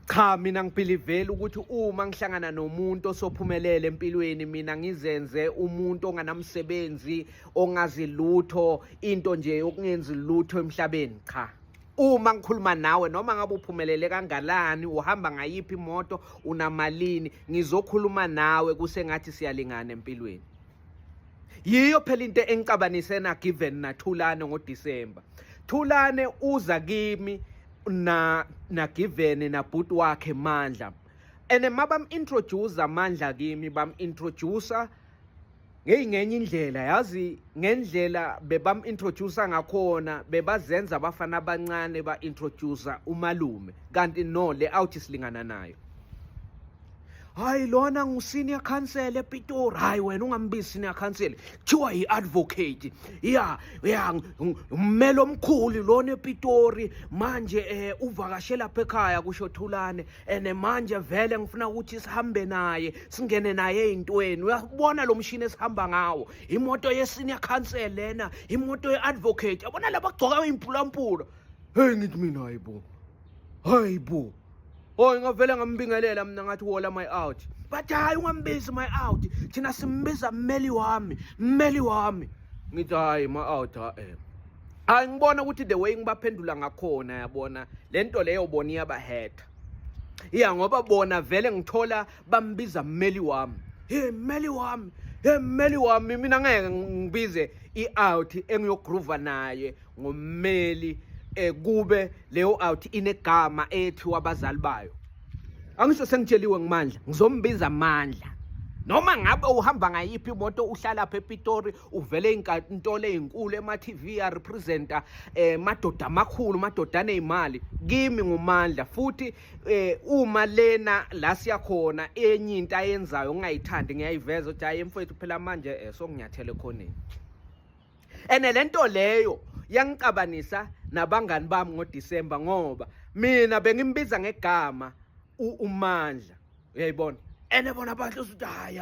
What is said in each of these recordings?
Cha, mina ngibhilivela ukuthi uma ngihlangana nomuntu osophumelele empilweni mina ngizenze umuntu onganamsebenzi, ongazi lutho, into nje yokungenzi lutho emhlabeni, cha. Uma ngikhuluma nawe noma ngabe uphumelele kangalani, uhamba ngayiphi imoto, unamalini, ngizokhuluma nawe kusengathi siyalingana empilweni. Yiyo phela into engixabanise naGiven naThulane ngoDisemba. Thulane uza kimi na bhuti wakhe Mandla, and mabam-introduce Mandla kimi bam-introducer ngenye indlela, yazi ngendlela bebam-introducer ngakhona bebazenza abafana abancane ba-introducer umalume, kanti no, le awuthi silingana nayo. Hayi lona ngu-senior counsel ePitori. Hayi wena ungambizi senior counsel, kuthiwa yi-advocate. Ya ummeli omkhulu lona ePitori, manje uvakashela lapha ekhaya kusho Thulane, and manje vele ngifuna ukuthi sihambe naye singene naye ey'ntweni. Uyabona lo mshini esihamba ngawo, imoto ye-senior counsel lena, imoto ye-advocate. Yabona laba bagcoka iy'mpulampula. Hey ngithi mina hayi bo. Oh ngavele ngambingelela mina ngathi wola my out. But hayi ungambizi my out. Thina simbiza mmeli wami. Ngithi hayi my out Hayi ngibona ukuthi the way ngibaphendula ngakhona yabona lento leyo bona iyabahetha. Ngoba bona vele ngithola bambiza mmeli wami. Hey mmeli wami mina ngeke ngibize i-out engiyogroova naye ngommeli. Kube leyo out inegama ethi wabazali bayo. Angisho sengitsheliwe ngimandla, ngizombiza Mandla. Noma ngabe uhamba ngayiphi imoto, uhlala lapha ePitori, uvele inkantolo ezinkulu ema-TV ya representa madoda amakhulu, madodana ezimali, kimi nguMandla. Futhi uma lena la siyakhona enye into ayenzayo ngingayithandi ngiyayiveza ukuthi hayi mfowethu phela manje songinyathele khoneni. Ene lento leyo yangicabanisa nabangani bami ngoDisemba ngoba mina bengimbiza ngegama uMandla, uyayibona. Ene bona bahlosa ukuthi hayi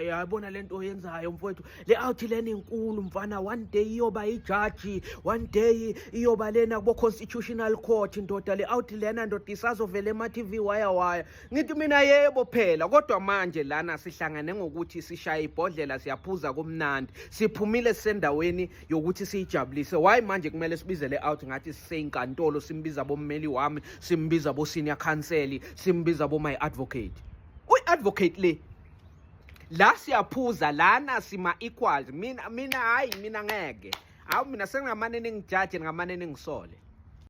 yabona lento oyenzayo mfowethu, le out lena inkulu mfana, one day iyoba ijaji, one day iyoba lena kubo constitutional court ndoda, le out lena ndoda isazovela ema-TV waya. Ngithi mina yebo phela, kodwa manje lana sihlangane ngokuthi sishaya ibhodlela siyaphuza kumnandi, siphumile sisendaweni yokuthi siyijabulise. Why manje kumele sibize le out ngathi siseyinkantolo, simbiza bommeli wami, simbiza bo senior counsel, simbiza bo my advocate? Advocate le la siyaphuza lana sima equals. Mina hayi mina ngeke. Mina sengingamane ningijaje ngingamane ningisole.